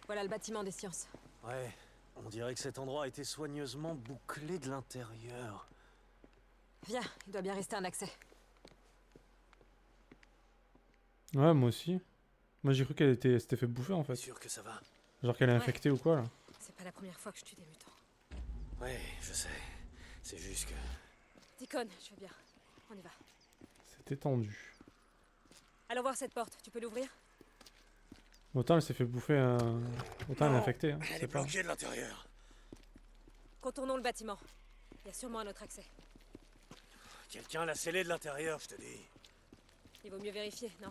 Voilà le bâtiment des sciences. Ouais, on dirait que cet endroit a été soigneusement bouclé de l'intérieur. Viens, il doit bien rester un accès. Ouais, moi aussi. Moi j'ai cru qu'elle s'était fait bouffer en fait. Sûr que ça va? Genre qu'elle est Ouais. infectée ou quoi là. C'est pas la première fois que je tue des mutants. Ouais, je sais. C'est juste que... Deacon, je veux bien. On y va. C'était tendu. Allons voir cette porte. Tu peux l'ouvrir? Autant elle s'est fait bouffer autant elle est Non, infectée. Hein. Elle C'est est pas... bloquée de l'intérieur. Contournons le bâtiment. Il y a sûrement un autre accès. Quelqu'un l'a scellée de l'intérieur, je te dis. Il vaut mieux vérifier, non?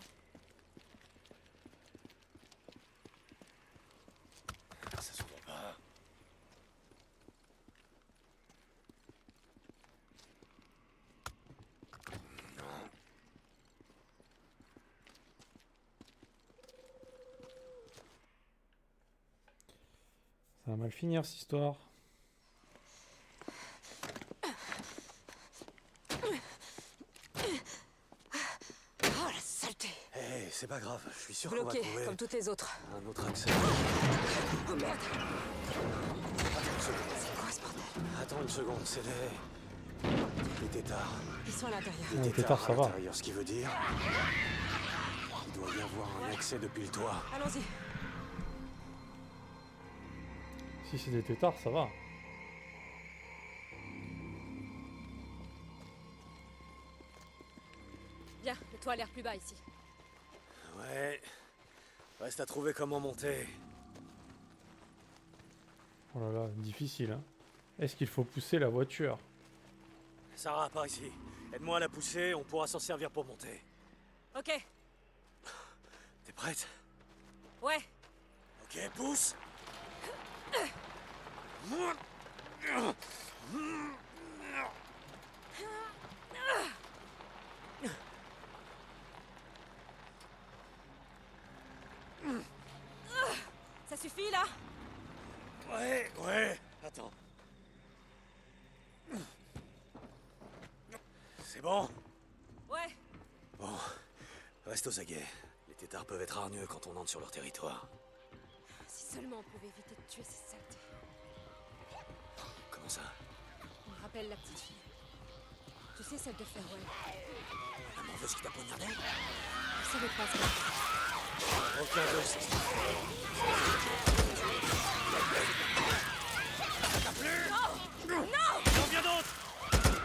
Ça s'ouvre pas. Non. Ça va mal finir cette histoire. Oh la saleté! Hey, c'est pas grave, je suis sûr qu'on va Bloqué, trouver comme toutes les autres. un autre accès. Oh merde! Attends une seconde. C'est quoi ce bordel? Attends une seconde, c'est des tétards. Ils sont à l'intérieur. Ah, les tétards, ça va. à l'intérieur, ce qui veut dire... Il doit y avoir un accès depuis le toit. Allons-y. Si c'est des tétards, ça va. Viens, le toit a l'air plus bas ici. Ouais. Reste à trouver comment monter. Oh là là, difficile hein. Est-ce qu'il faut pousser la voiture? Sarah, par ici. Aide-moi à la pousser, on pourra s'en servir pour monter. Ok. T'es prête? Ouais. Ok, pousse. Ça suffit là? Ouais. Attends. C'est bon? Ouais. Bon, reste aux aguets. Les tétards peuvent être hargneux quand on entre sur leur territoire. Si seulement on pouvait éviter de tuer ces saletés. Comment ça? On me rappelle la petite fille. Tu sais, celle de Farewell. La morveuse qui t'a poignardé? Je savais pas ce qu'elle Aucun d'eux, c'est ça. T'as plus? Non! Il en vient d'autres!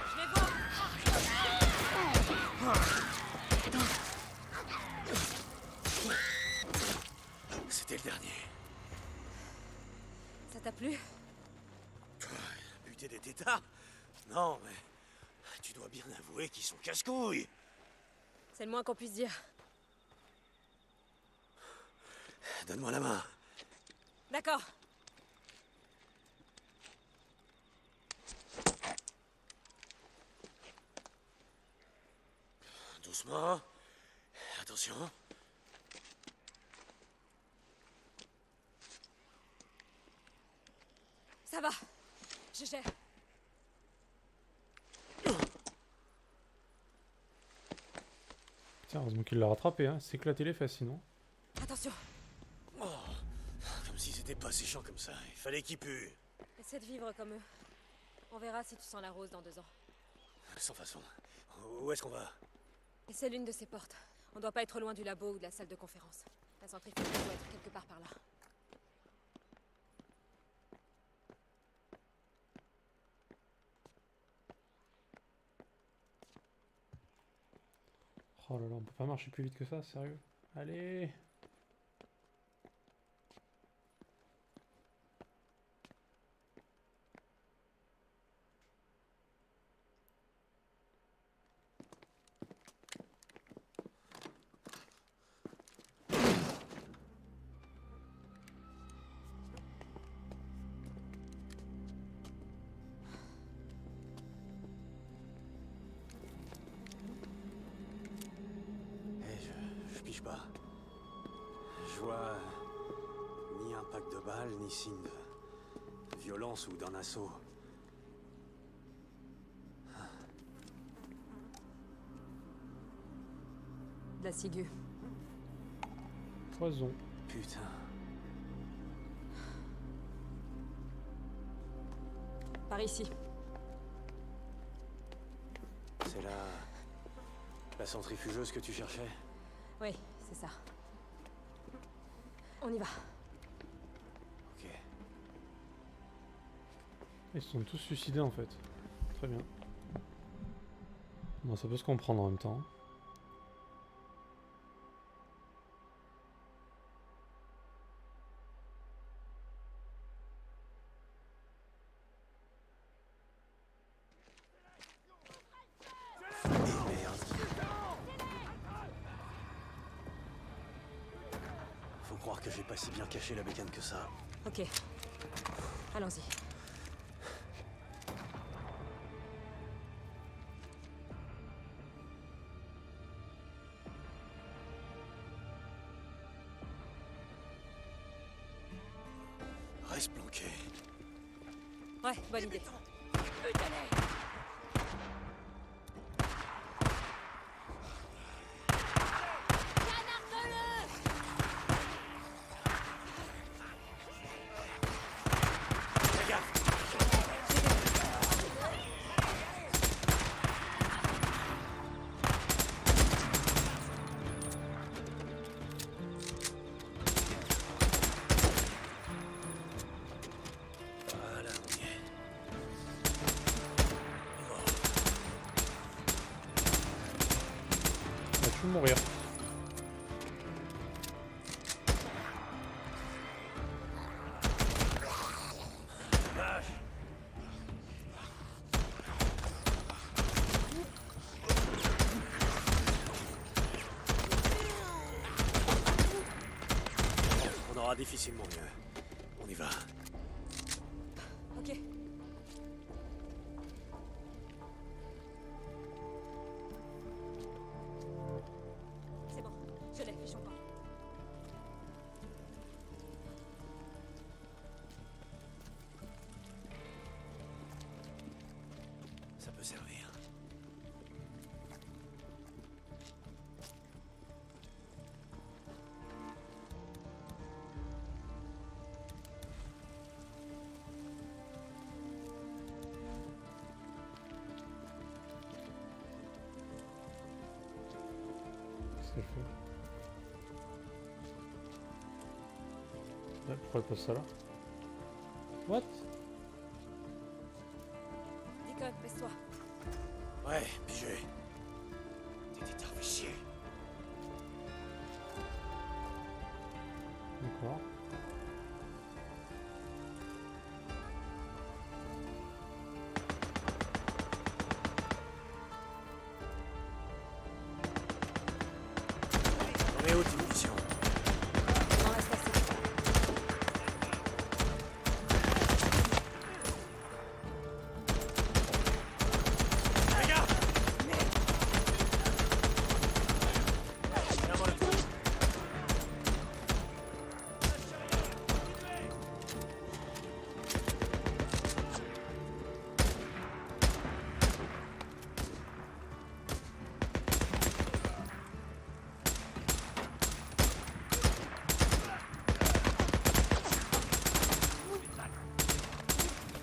Je vais voir! C'était le dernier. Ça t'a plu? Buter des tétards? Non, mais... Tu dois bien avouer qu'ils sont casse-couilles. C'est le moins qu'on puisse dire. Donne-moi la main. D'accord. Doucement. Attention. Ça va. Je gère. Tiens, heureusement qu'il l'a rattrapé, hein. C'est éclaté les fesses sinon. Attention. Oh, comme si c'était pas si chiant comme ça. Il fallait qu'ils puent. Essaie de vivre comme eux. On verra si tu sens la rose dans 2 ans. Sans façon. Où est-ce qu'on va? Et c'est l'une de ces portes. On doit pas être loin du labo ou de la salle de conférence. La centrifuge doit être quelque part par là. Oh là là, on peut pas marcher plus vite que ça, sérieux? Allez! Je pige pas. Je vois ni impact de balle, ni signe de violence ou d'un assaut. De la ciguë. Poison. Putain. Par ici. C'est la centrifugeuse que tu cherchais? Oui, c'est ça. On y va. Ok. Ils se sont tous suicidés en fait. Très bien. Bon, ça peut se comprendre en même temps. Faut croire que j'ai pas si bien caché la bécane que ça. Ok. Allons-y. Reste planqué. Ouais, bonne idée. Voilà, on y est. On va tout mourir. Vache. On aura difficilement mieux. On y va. Ok. C'est bon, je l'ai, fichons pas. Ça peut servir. Qu'est-ce qu'elle fait? Ouais, pourquoi elle pose ça là? What? Deacon, baisse-toi. Ouais, pigé. T'es un fichier. D'accord. On est où, tes munitions? On reste assis. Regarde! Tiens-moi le coup.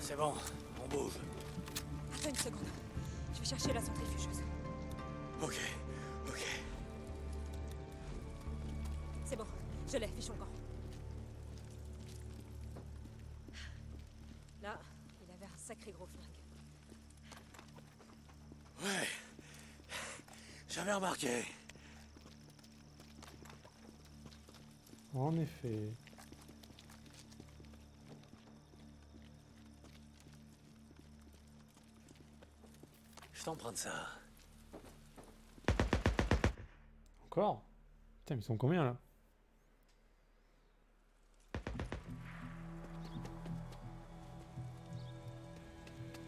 C'est bon, on bouge. Laisse-moi une seconde. Je vais chercher la centrifugeuse. Ok, ok. C'est bon, je l'ai, fichons le camp. Là, il avait un sacré gros flingue. Ouais. J'avais remarqué. En effet. Je t'emprunte ça. Encore? Putain, mais ils sont combien là?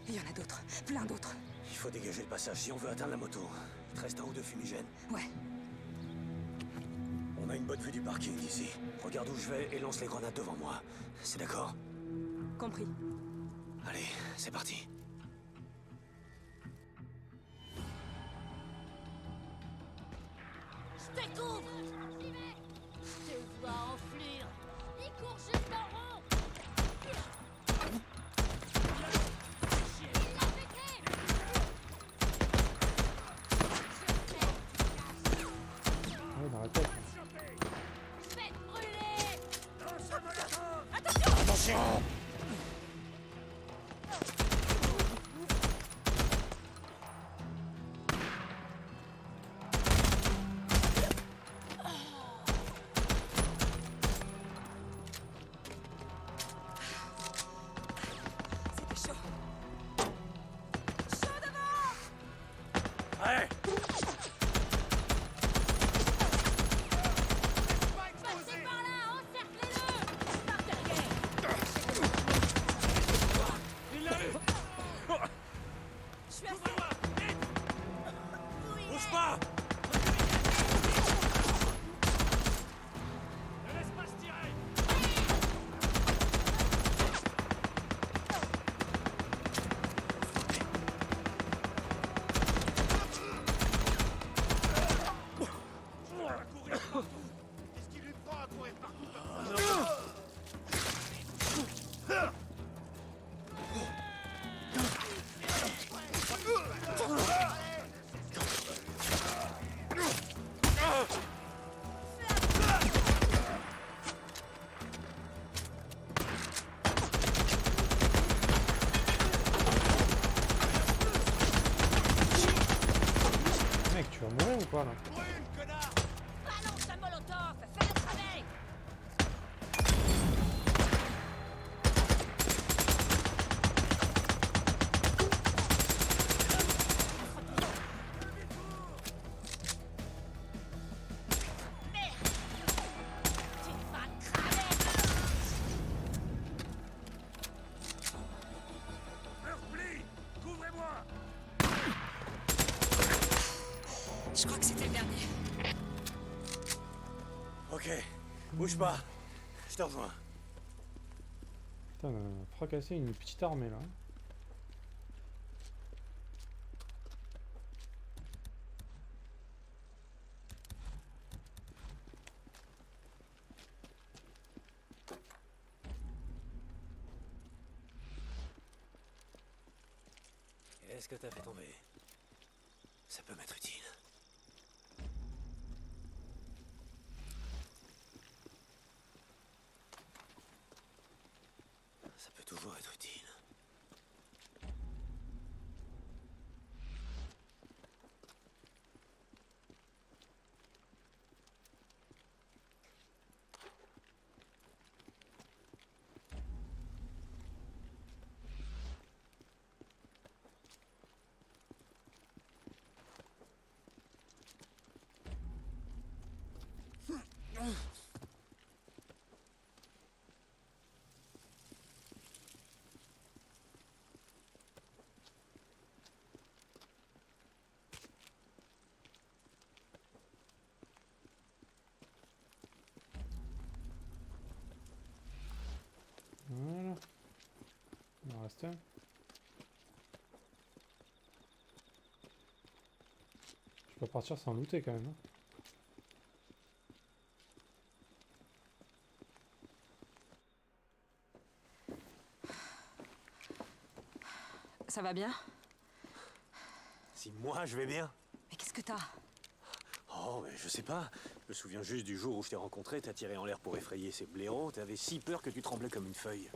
Il y en a d'autres, plein d'autres. Il faut dégager le passage si on veut atteindre la moto. Il te reste un ou deux fumigènes. Ouais. On a une bonne vue du parking d'ici. Regarde où je vais et lance les grenades devant moi. C'est d'accord? Compris. Allez, c'est parti. Je te couvre. Je te vois enflure. Il court juste en rond. Il l'a pété. Ouais, dans la tête. Je vais te brûler. Attention! C'était chaud. Ouais! Passez par là, encerclez-le. Par derrière. Il l'a eu! Je suis assez... Bouge pas! Ne laisse pas se tirer! Qu'est-ce qui lui prend à courir partout comme ça? Mec, tu vas mourir ou pas là? Brûle, connard! Balance un molotov. Fais le travail. Merde. Tu vas cramer. Earthbleed, couvrez-moi! Je crois que c'était le dernier. Ok, bouge pas. Je te rejoins. Putain, on a fracassé une petite armée là. Qu'est-ce que t'as fait tomber? Ça peut m'être utile. Ça peut toujours être utile. Voilà. Il en reste un. Je peux partir sans looter quand même. Hein. Ça va bien? si moi je vais bien. Mais qu'est-ce que t'as? Oh, mais je sais pas. Je me souviens juste du jour où je t'ai rencontré, t'as tiré en l'air pour effrayer ces blaireaux, t'avais si peur que tu tremblais comme une feuille.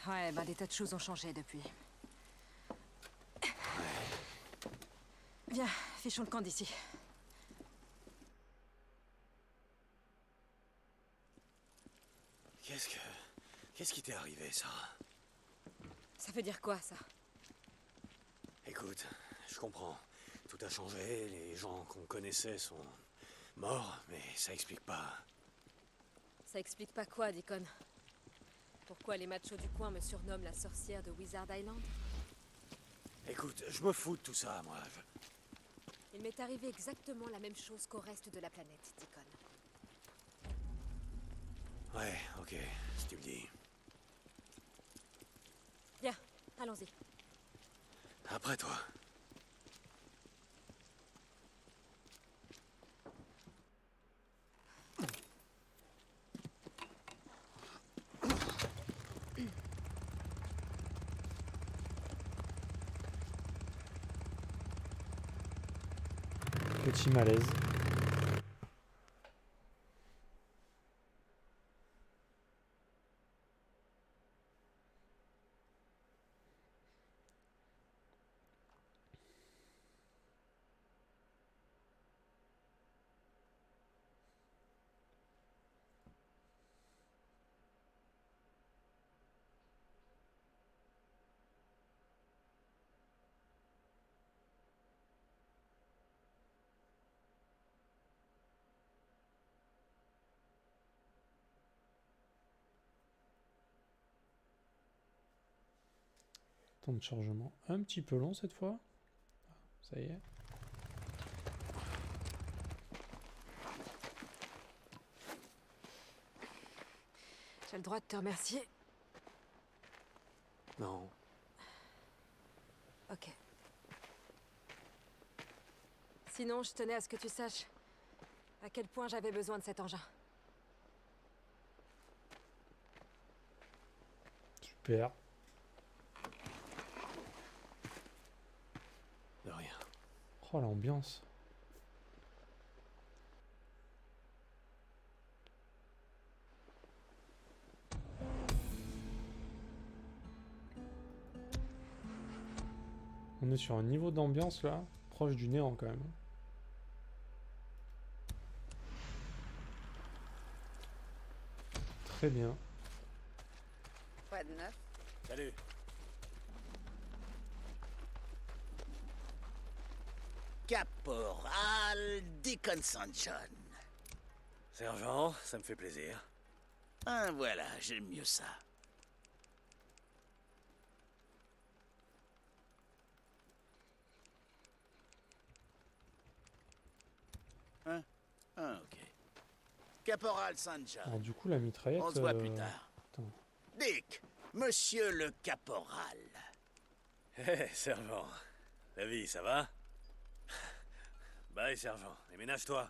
Ouais, bah des tas de choses ont changé depuis. Viens, fichons le camp d'ici. Qu'est-ce qui t'est arrivé, Sarah? Ça veut dire quoi, ça? Écoute, je comprends. Tout a changé, les gens qu'on connaissait sont morts, mais ça explique pas. Ça explique pas quoi, Deacon? Pourquoi les machos du coin me surnomment la sorcière de Wizard Island? Écoute, je me fous de tout ça, moi. Il m'est arrivé exactement la même chose qu'au reste de la planète, Deacon. Ouais, ok, si tu le dis. Viens, allons-y. Après toi. Petit malaise. Temps de chargement un petit peu long cette fois. Ça y est. J'ai le droit de te remercier. Non. Ok. Sinon, je tenais à ce que tu saches à quel point j'avais besoin de cet engin. Super. De rien. Oh l'ambiance. On est sur un niveau d'ambiance là, proche du néant quand même. Très bien. Quoi de neuf? Salut. Caporal Deacon St. John. Sergent, ça me fait plaisir. Ah voilà, j'aime mieux ça. Hein? Ah, ok. Caporal St. John. Alors du coup la mitraillette... On se voit plus tard. Attends. Dick, monsieur le caporal. Hé, sergent. La vie, ça va? Bye, sergent. Et ménage-toi.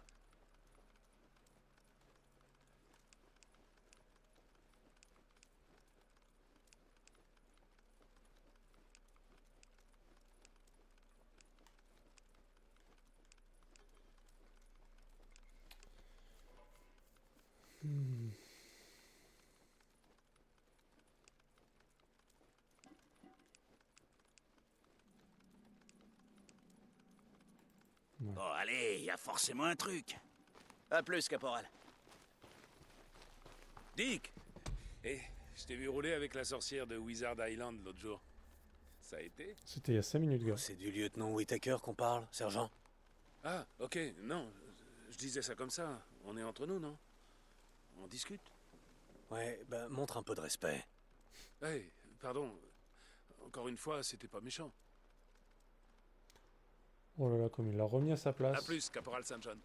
Bon, allez, il y a forcément un truc. À plus, caporal. Dick! Hé, je t'ai vu rouler avec la sorcière de Wizard Island l'autre jour. Ça a été? C'était il y a 5 minutes, gars. C'est du lieutenant Whittaker qu'on parle, sergent? Ah, ok, non, je disais ça comme ça. On est entre nous, non? On discute? Ouais, bah montre un peu de respect. Hey, pardon. Encore une fois, c'était pas méchant. Oh là là, comme il l'a remis à sa place. À plus, Caporal St. John.